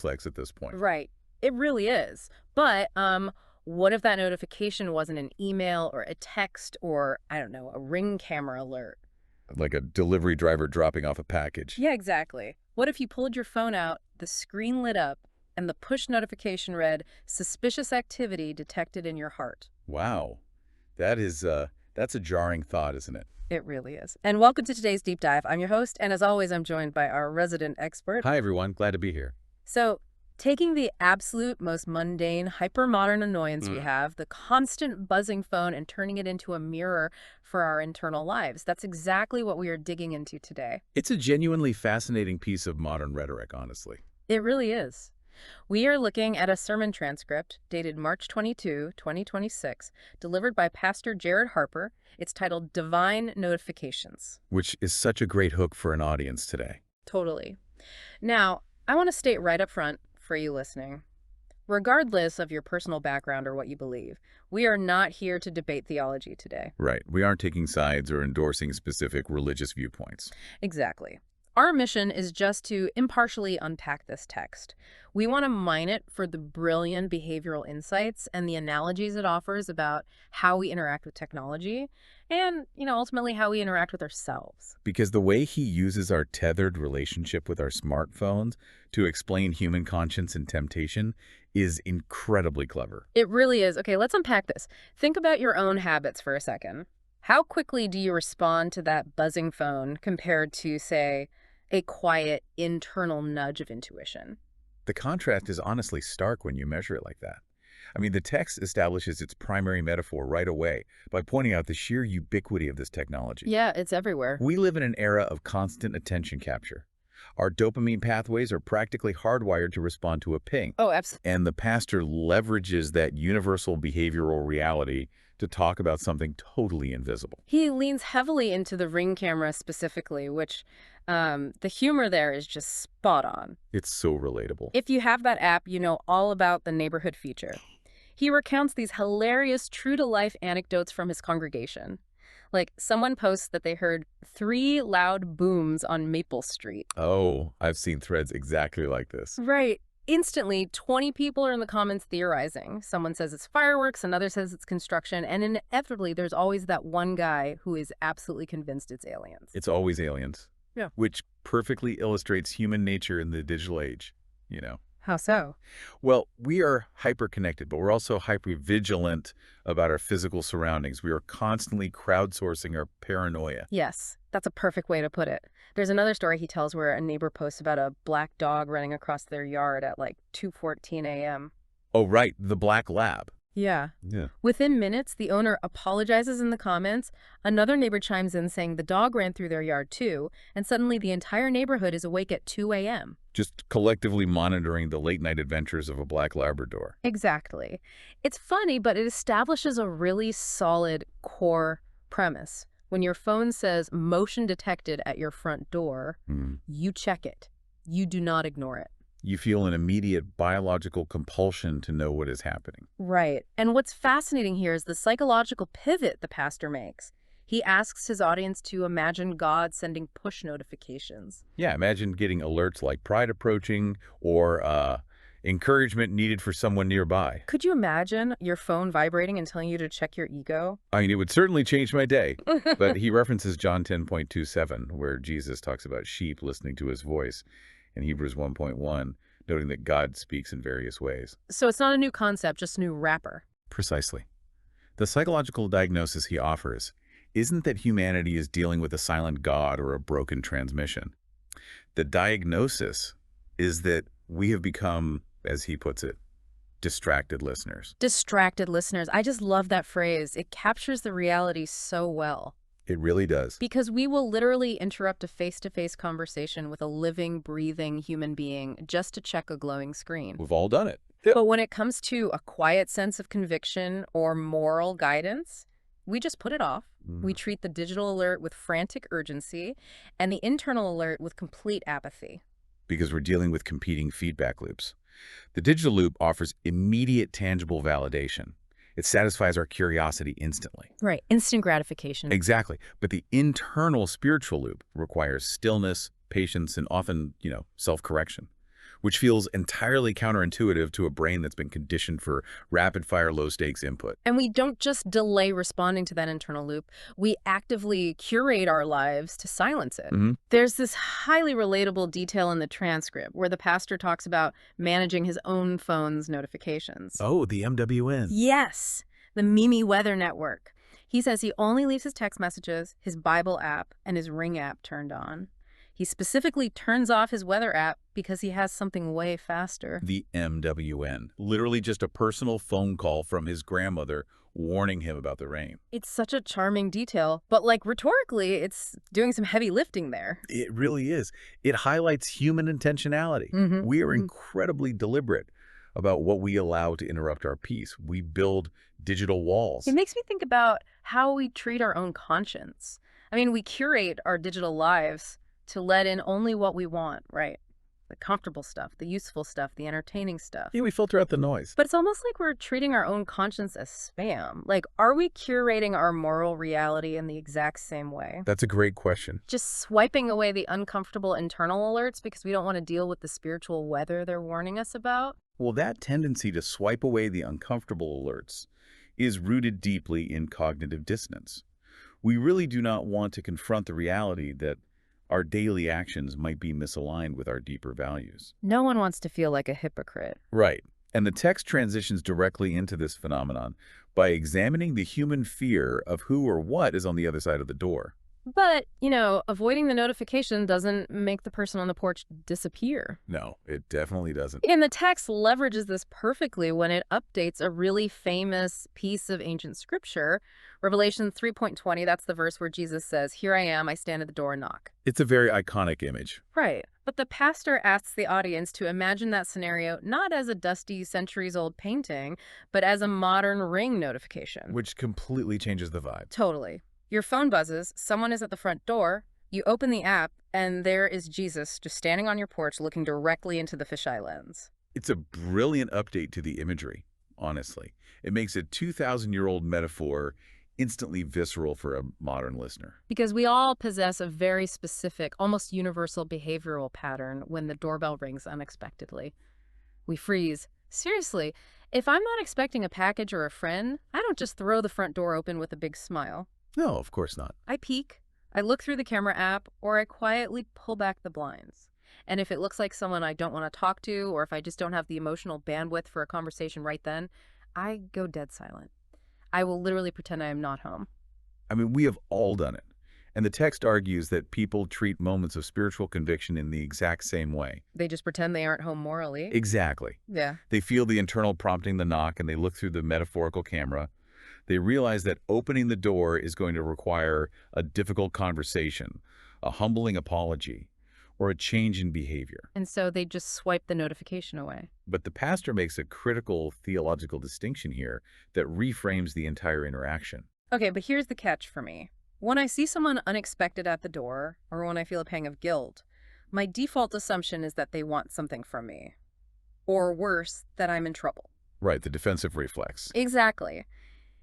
flex at this point. Right. It really is. But what if that notification wasn't an email or a text or, I don't know, a Ring camera alert? Like a delivery driver dropping off a package. Yeah, exactly. What if you pulled your phone out, the screen lit up, and the push notification read, "Suspicious activity detected in your heart"? Wow. That's a jarring thought, isn't it? It really is. And welcome to today's deep dive. I'm your host, and as always, I'm joined by our resident expert. Hi, everyone. Glad to be here. So, taking the absolute most mundane, hyper-modern annoyance we Mm. have, the constant buzzing phone, and turning it into a mirror for our internal lives. That's exactly what we are digging into today. It's a genuinely fascinating piece of modern rhetoric, honestly. It really is. We are looking at a sermon transcript dated March 22, 2026, delivered by Pastor Jared Harper. It's titled Divine Notifications. Which is such a great hook for an audience today. Totally. Now, I want to state right up front for you listening, regardless of your personal background or what you believe, we are not here to debate theology today. Right. We aren't taking sides or endorsing specific religious viewpoints. Exactly. Our mission is just to impartially unpack this text. We want to mine it for the brilliant behavioral insights and the analogies it offers about how we interact with technology and, ultimately how we interact with ourselves. Because the way he uses our tethered relationship with our smartphones to explain human conscience and temptation is incredibly clever. It really is. Okay, let's unpack this. Think about your own habits for a second. How quickly do you respond to that buzzing phone compared to, say, a quiet internal nudge of intuition? The contrast is honestly stark when you measure it like that. I mean, the text establishes its primary metaphor right away by pointing out the sheer ubiquity of this technology. Yeah, it's everywhere. We live in an era of constant attention capture. Our dopamine pathways are practically hardwired to respond to a ping. Oh, absolutely. And the pastor leverages that universal behavioral reality to talk about something totally invisible. He leans heavily into the Ring camera specifically, which the humor there is just spot on. It's so relatable. If you have that app, you know all about the neighborhood feature. He recounts these hilarious, true-to-life anecdotes from his congregation. Like, someone posts that they heard 3 loud booms on Maple Street. Oh, I've seen threads exactly like this. Right. Instantly, 20 people are in the comments theorizing. Someone says it's fireworks, another says it's construction, and inevitably there's always that one guy who is absolutely convinced it's aliens. It's always aliens. Yeah. Which perfectly illustrates human nature in the digital age, How so? Well, we are hyper-connected, but we're also hyper-vigilant about our physical surroundings. We are constantly crowdsourcing our paranoia. Yes, that's a perfect way to put it. There's another story he tells where a neighbor posts about a black dog running across their yard at like 2:14 a.m. Oh, right, the black lab. Yeah. Yeah. Within minutes, the owner apologizes in the comments. Another neighbor chimes in saying the dog ran through their yard too, and suddenly the entire neighborhood is awake at 2 a.m. Just collectively monitoring the late-night adventures of a black Labrador. Exactly. It's funny, but it establishes a really solid core premise. When your phone says motion detected at your front door, you check it. You do not ignore it. You feel an immediate biological compulsion to know what is happening. Right. And what's fascinating here is the psychological pivot the pastor makes. He asks his audience to imagine God sending push notifications. Yeah, imagine getting alerts like pride approaching or encouragement needed for someone nearby. Could you imagine your phone vibrating and telling you to check your ego? I mean, it would certainly change my day. But he references John 10:27, where Jesus talks about sheep listening to his voice, and Hebrews 1:1, noting that God speaks in various ways. So it's not a new concept, just a new wrapper. Precisely. The psychological diagnosis he offers isn't that humanity is dealing with a silent God or a broken transmission. The diagnosis is that we have become, as he puts it, distracted listeners. Distracted listeners. I just love that phrase. It captures the reality so well. It really does. Because we will literally interrupt a face-to-face conversation with a living, breathing human being just to check a glowing screen. We've all done it. But when it comes to a quiet sense of conviction or moral guidance, we just put it off. We treat the digital alert with frantic urgency and the internal alert with complete apathy. Because we're dealing with competing feedback loops. The digital loop offers immediate tangible validation. It satisfies our curiosity instantly. Right. Instant gratification. Exactly. But the internal spiritual loop requires stillness, patience, and often, self-correction. which feels entirely counterintuitive to a brain that's been conditioned for rapid-fire, low-stakes input. And we don't just delay responding to that internal loop. We actively curate our lives to silence it. There's this highly relatable detail in the transcript where the pastor talks about managing his own phone's notifications. Oh, the MWN. Yes, the Mimi Weather Network. He says he only leaves his text messages, his Bible app, and his Ring app turned on. He specifically turns off his weather app because he has something way faster. The MWN. Literally just a personal phone call from his grandmother warning him about the rain. It's such a charming detail, but like rhetorically, it's doing some heavy lifting there. It really is. It highlights human intentionality. We are incredibly deliberate about what we allow to interrupt our peace. We build digital walls. It makes me think about how we treat our own conscience. I mean, we curate our digital lives to let in only what we want, right? The comfortable stuff, the useful stuff, the entertaining stuff. Yeah, we filter out the noise. But it's almost like we're treating our own conscience as spam. Like, are we curating our moral reality in the exact same way? That's a great question. Just swiping away the uncomfortable internal alerts because we don't want to deal with the spiritual weather they're warning us about? Well, that tendency to swipe away the uncomfortable alerts is rooted deeply in cognitive dissonance. We really do not want to confront the reality that our daily actions might be misaligned with our deeper values. No one wants to feel like a hypocrite. Right. And the text transitions directly into this phenomenon by examining the human fear of who or what is on the other side of the door. But, you know, avoiding the notification doesn't make the person on the porch disappear. No, it definitely doesn't. And the text leverages this perfectly when it updates a really famous piece of ancient scripture. Revelation 3.20, that's the verse where Jesus says, "Here I am, I stand at the door and knock." It's a very iconic image. Right. But the pastor asks the audience to imagine that scenario not as a dusty, centuries-old painting, but as a modern Ring notification. Which completely changes the vibe. Totally. Your phone buzzes, someone is at the front door, you open the app, and there is Jesus just standing on your porch looking directly into the fisheye lens. It's a brilliant update to the imagery, honestly. It makes a 2,000-year-old metaphor instantly visceral for a modern listener. Because we all possess a very specific, almost universal behavioral pattern when the doorbell rings unexpectedly. We freeze. Seriously, if I'm not expecting a package or a friend, I don't just throw the front door open with a big smile. No, of course not. I peek, I look through the camera app, or I quietly pull back the blinds. And if it looks like someone I don't want to talk to, or if I just don't have the emotional bandwidth for a conversation right then, I go dead silent. I will literally pretend I am not home. I mean, we have all done it. And the text argues that people treat moments of spiritual conviction in the exact same way. They just pretend they aren't home morally. Exactly. Yeah. They feel the internal prompting, the knock, and they look through the metaphorical camera. They realize that opening the door is going to require a difficult conversation, a humbling apology, or a change in behavior. And so they just swipe the notification away. But the pastor makes a critical theological distinction here that reframes the entire interaction. Okay, but here's the catch for me. When I see someone unexpected at the door, or when I feel a pang of guilt, my default assumption is that they want something from me. Or worse, that I'm in trouble. Right, the defensive reflex. Exactly.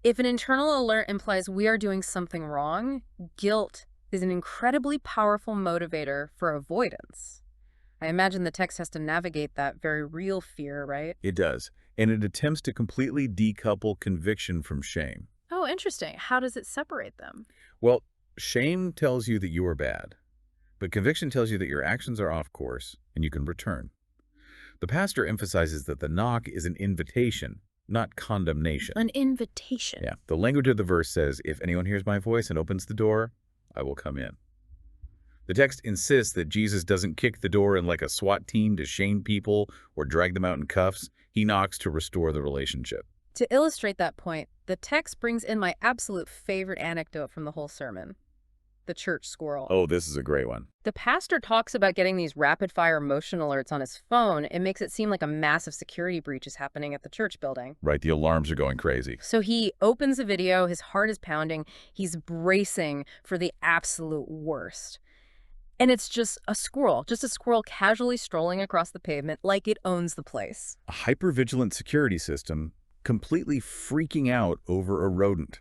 If an internal alert implies we are doing something wrong, guilt is an incredibly powerful motivator for avoidance. I imagine the text has to navigate that very real fear, right? It does, and it attempts to completely decouple conviction from shame. Oh, interesting. How does it separate them? Well, shame tells you that you are bad, but conviction tells you that your actions are off course and you can return. The pastor emphasizes that the knock is an invitation, not condemnation. An invitation. Yeah. The language of the verse says, "If anyone hears my voice and opens the door, I will come in." The text insists that Jesus doesn't kick the door in like a SWAT team to shame people or drag them out in cuffs. He knocks to restore the relationship. To illustrate that point, the text brings in my absolute favorite anecdote from the whole sermon. The church squirrel. Oh, this is a great one. The pastor talks about getting these rapid-fire motion alerts on his phone. It makes it seem like a massive security breach is happening at the church building. Right, the alarms are going crazy. So he opens the video, his heart is pounding, he's bracing for the absolute worst. And it's just a squirrel casually strolling across the pavement like it owns the place. A hypervigilant security system completely freaking out over a rodent.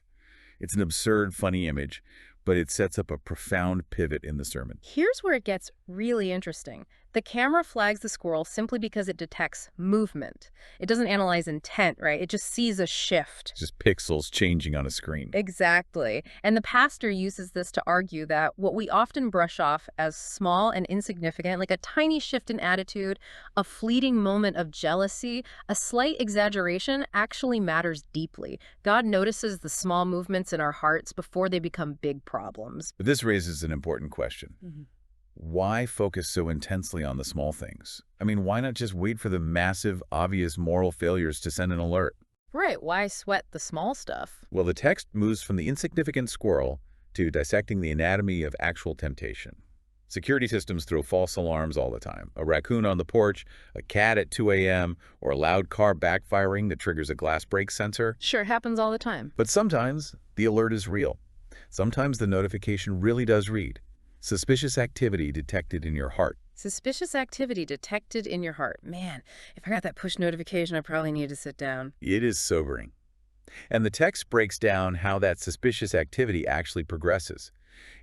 It's an absurd, funny image, but it sets up a profound pivot in the sermon. Here's where it gets really interesting. The camera flags the squirrel simply because it detects movement. It doesn't analyze intent, right? It just sees a shift. Just pixels changing on a screen. Exactly. And the pastor uses this to argue that what we often brush off as small and insignificant, like a tiny shift in attitude, a fleeting moment of jealousy, a slight exaggeration, actually matters deeply. God notices the small movements in our hearts before they become big problems. But this raises an important question. Mhm. Why focus so intensely on the small things? I mean, why not just wait for the massive, obvious moral failures to send an alert? Right, why sweat the small stuff? Well, the text moves from the insignificant squirrel to dissecting the anatomy of actual temptation. Security systems throw false alarms all the time. A raccoon on the porch, a cat at 2 a.m., or a loud car backfiring that triggers a glass break sensor. Sure, happens all the time. But sometimes the alert is real. Sometimes the notification really does read, "Suspicious activity detected in your heart." Suspicious activity detected in your heart. Man, if I got that push notification, I probably need to sit down. It is sobering. And the text breaks down how that suspicious activity actually progresses.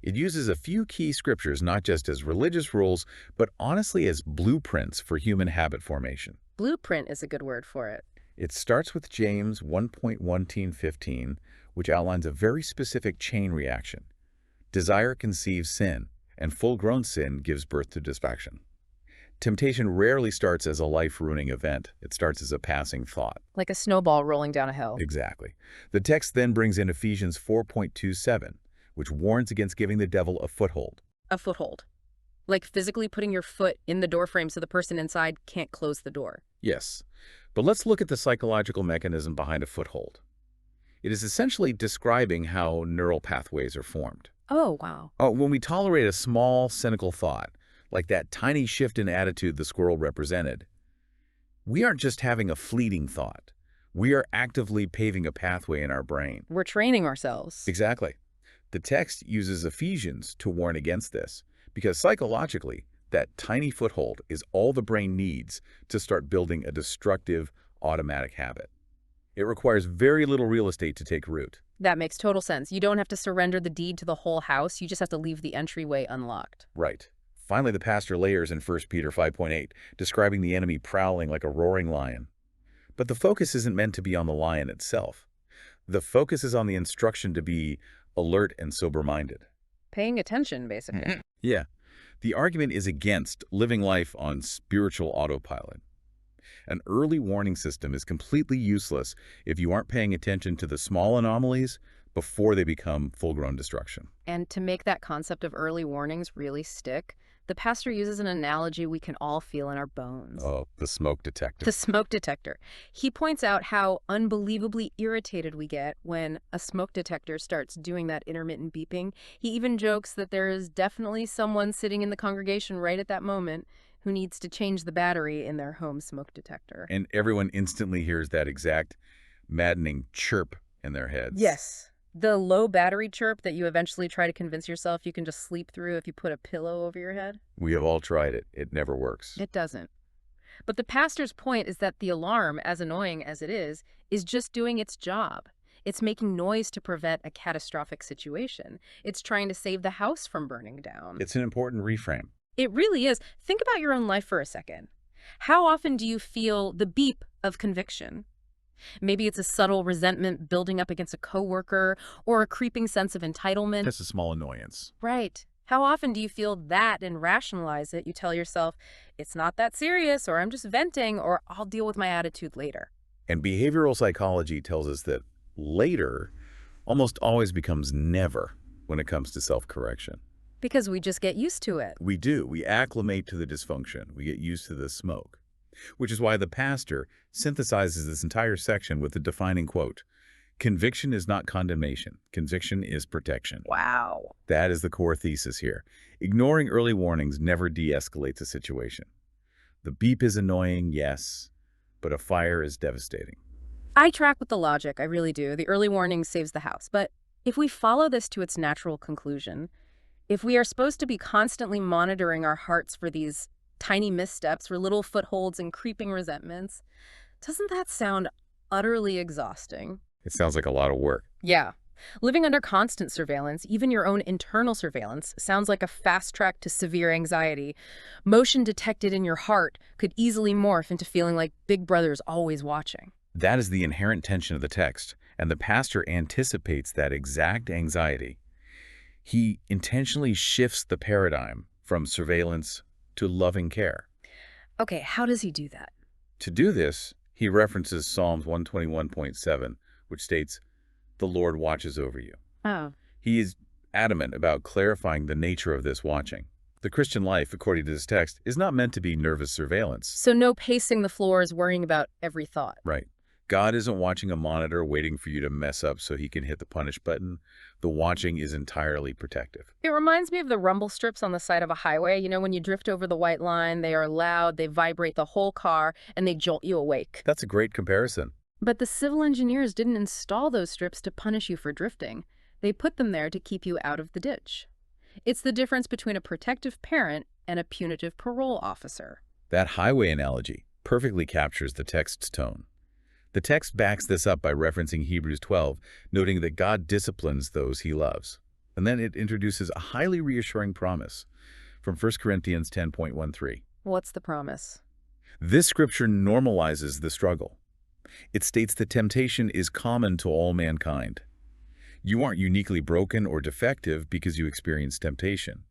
It uses a few key scriptures not just as religious rules, but honestly as blueprints for human habit formation. Blueprint is a good word for it. It starts with James 1.1-15, which outlines a very specific chain reaction. Desire conceives sin, and full-grown sin gives birth to distraction. Temptation rarely starts as a life-ruining event. It starts as a passing thought. Like a snowball rolling down a hill. Exactly. The text then brings in Ephesians 4.27, which warns against giving the devil a foothold. A foothold. Like physically putting your foot in the doorframe so the person inside can't close the door. Yes, but let's look at the psychological mechanism behind a foothold. It is essentially describing how neural pathways are formed. Oh, wow. When we tolerate a small, cynical thought, like that tiny shift in attitude the squirrel represented, we aren't just having a fleeting thought. We are actively paving a pathway in our brain. We're training ourselves. Exactly. The text uses Ephesians to warn against this, because psychologically, that tiny foothold is all the brain needs to start building a destructive, automatic habit. It requires very little real estate to take root. That makes total sense. You don't have to surrender the deed to the whole house. You just have to leave the entryway unlocked. Right. Finally, the pastor layers in 1 Peter 5.8, describing the enemy prowling like a roaring lion. But the focus isn't meant to be on the lion itself. The focus is on the instruction to be alert and sober-minded. Paying attention, basically. Yeah. The argument is against living life on spiritual autopilot. An early warning system is completely useless if you aren't paying attention to the small anomalies before they become full-grown destruction. And to make that concept of early warnings really stick, the pastor uses an analogy we can all feel in our bones. Oh, the smoke detector. The smoke detector. He points out how unbelievably irritated we get when a smoke detector starts doing that intermittent beeping. He even jokes that there is definitely someone sitting in the congregation right at that moment who needs to change the battery in their home smoke detector. And everyone instantly hears that exact maddening chirp in their heads. Yes. The low battery chirp that you eventually try to convince yourself you can just sleep through if you put a pillow over your head. We have all tried it. It never works. It doesn't. But the pastor's point is that the alarm, as annoying as it is just doing its job. It's making noise to prevent a catastrophic situation. It's trying to save the house from burning down. It's an important reframe. It really is. Think about your own life for a second. How often do you feel the beep of conviction? Maybe it's a subtle resentment building up against a coworker or a creeping sense of entitlement. That's a small annoyance. Right. How often do you feel that and rationalize it? You tell yourself, it's not that serious, or I'm just venting, or I'll deal with my attitude later. And behavioral psychology tells us that later almost always becomes never when it comes to self-correction. Because we just get used to it. We do. We acclimate to the dysfunction. We get used to the smoke. Which is why the pastor synthesizes this entire section with the defining quote, "Conviction is not condemnation. Conviction is protection." Wow. That is the core thesis here. Ignoring early warnings never de-escalates a situation. The beep is annoying, yes, but a fire is devastating. I track with the logic, I really do. The early warning saves the house. But if we follow this to its natural conclusion, if we are supposed to be constantly monitoring our hearts for these tiny missteps, for little footholds and creeping resentments, doesn't that sound utterly exhausting? It sounds like a lot of work. Yeah. Living under constant surveillance, even your own internal surveillance, sounds like a fast track to severe anxiety. Motion detected in your heart could easily morph into feeling like Big Brother's always watching. That is the inherent tension of the text, and the pastor anticipates that exact anxiety. He intentionally shifts the paradigm from surveillance to loving care. Okay, how does he do that? To do this, he references Psalms 121.7, which states, "The Lord watches over you." Oh. He is adamant about clarifying the nature of this watching. The Christian life, according to this text, is not meant to be nervous surveillance. So no pacing the floors, worrying about every thought. Right. God isn't watching a monitor waiting for you to mess up so he can hit the punish button. The watching is entirely protective. It reminds me of the rumble strips on the side of a highway. You know, when you drift over the white line, they are loud, they vibrate the whole car, and they jolt you awake. That's a great comparison. But the civil engineers didn't install those strips to punish you for drifting. They put them there to keep you out of the ditch. It's the difference between a protective parent and a punitive parole officer. That highway analogy perfectly captures the text's tone. The text backs this up by referencing Hebrews 12, noting that God disciplines those he loves. And then it introduces a highly reassuring promise from 1 Corinthians 10.13. What's the promise? This scripture normalizes the struggle. It states that temptation is common to all mankind. You aren't uniquely broken or defective because you experience temptation.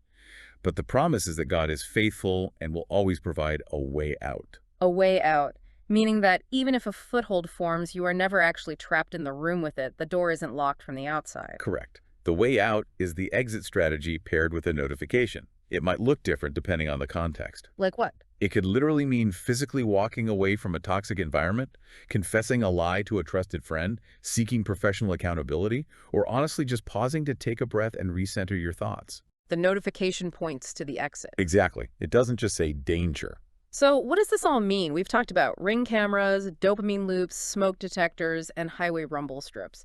But the promise is that God is faithful and will always provide a way out. A way out. Meaning that even if a foothold forms, you are never actually trapped in the room with it. The door isn't locked from the outside. Correct. The way out is the exit strategy paired with a notification. It might look different depending on the context. Like what? It could literally mean physically walking away from a toxic environment, confessing a lie to a trusted friend, seeking professional accountability, or honestly just pausing to take a breath and recenter your thoughts. The notification points to the exit. Exactly. It doesn't just say danger. So what does this all mean? We've talked about ring cameras, dopamine loops, smoke detectors, and highway rumble strips.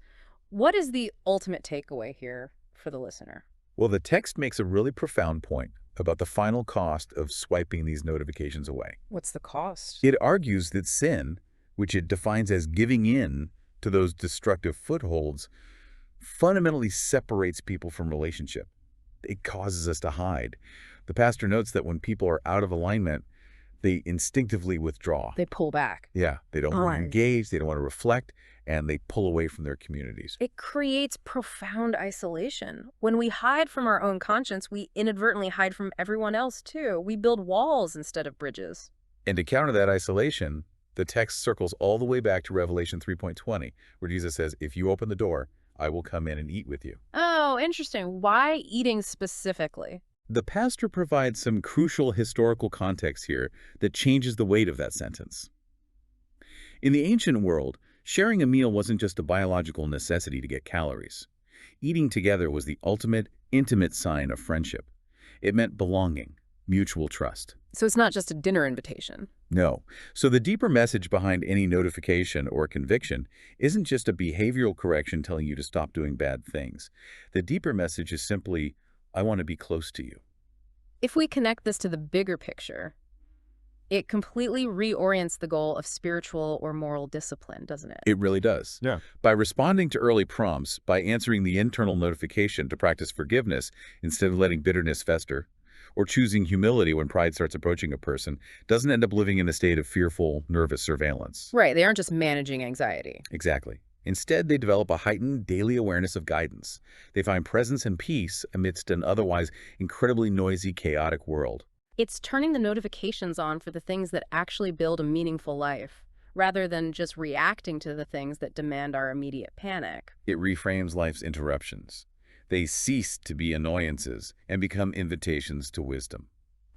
What is the ultimate takeaway here for the listener? Well, the text makes a really profound point about the final cost of swiping these notifications away. What's the cost? It argues that sin, which it defines as giving in to those destructive footholds, fundamentally separates people from relationship. It causes us to hide. The pastor notes that when people are out of alignment, they instinctively withdraw. They pull back. Yeah, they don't want to engage, they don't want to reflect, and they pull away from their communities. It creates profound isolation. When we hide from our own conscience, we inadvertently hide from everyone else too. We build walls instead of bridges. And to counter that isolation, the text circles all the way back to Revelation 3.20, where Jesus says, "If you open the door, I will come in and eat with you." Oh, interesting. Why eating specifically? The pastor provides some crucial historical context here that changes the weight of that sentence. In the ancient world, sharing a meal wasn't just a biological necessity to get calories. Eating together was the ultimate, intimate sign of friendship. It meant belonging, mutual trust. So it's not just a dinner invitation. No. So the deeper message behind any notification or conviction isn't just a behavioral correction telling you to stop doing bad things. The deeper message is simply, I want to be close to you. If we connect this to the bigger picture, it completely reorients the goal of spiritual or moral discipline, doesn't it? It really does. Yeah. By responding to early prompts, by answering the internal notification to practice forgiveness instead of letting bitterness fester, or choosing humility when pride starts approaching a person, doesn't end up living in a state of fearful, nervous surveillance. Right, they aren't just managing anxiety. Exactly. Instead, they develop a heightened daily awareness of guidance. They find presence and peace amidst an otherwise incredibly noisy, chaotic world. It's turning the notifications on for the things that actually build a meaningful life, rather than just reacting to the things that demand our immediate panic. It reframes life's interruptions. They cease to be annoyances and become invitations to wisdom.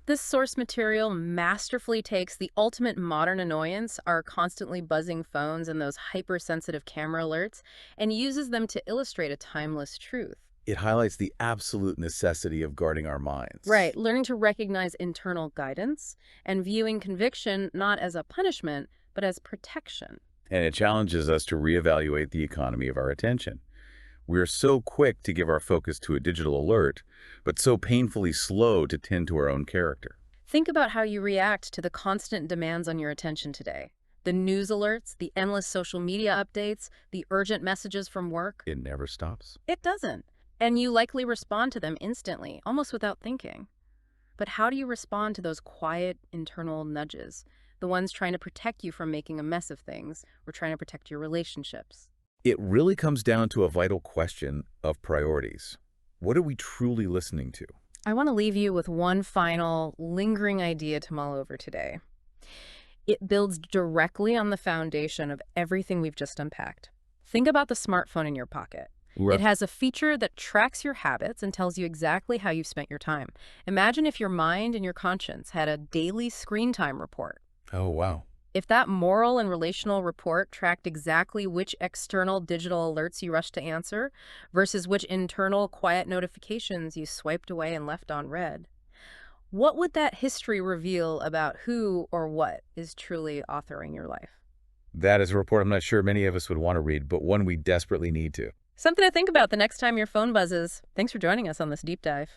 This source material masterfully takes the ultimate modern annoyance, our constantly buzzing phones and those hypersensitive camera alerts, and uses them to illustrate a timeless truth. It highlights the absolute necessity of guarding our minds. Right, learning to recognize internal guidance and viewing conviction not as a punishment, but as protection. And it challenges us to reevaluate the economy of our attention. We're so quick to give our focus to a digital alert, but so painfully slow to tend to our own character. Think about how you react to the constant demands on your attention today. The news alerts, the endless social media updates, the urgent messages from work. It never stops. It doesn't. And you likely respond to them instantly, almost without thinking. But how do you respond to those quiet internal nudges? The ones trying to protect you from making a mess of things or trying to protect your relationships? It really comes down to a vital question of priorities. What are we truly listening to? I want to leave you with one final, lingering idea to mull over today. It builds directly on the foundation of everything we've just unpacked. Think about the smartphone in your pocket. It has a feature that tracks your habits and tells you exactly how you've spent your time. Imagine if your mind and your conscience had a daily screen time report. Oh, wow. If that moral and relational report tracked exactly which external digital alerts you rushed to answer versus which internal quiet notifications you swiped away and left on read, what would that history reveal about who or what is truly authoring your life? That is a report I'm not sure many of us would want to read, but one we desperately need to. Something to think about the next time your phone buzzes. Thanks for joining us on this deep dive.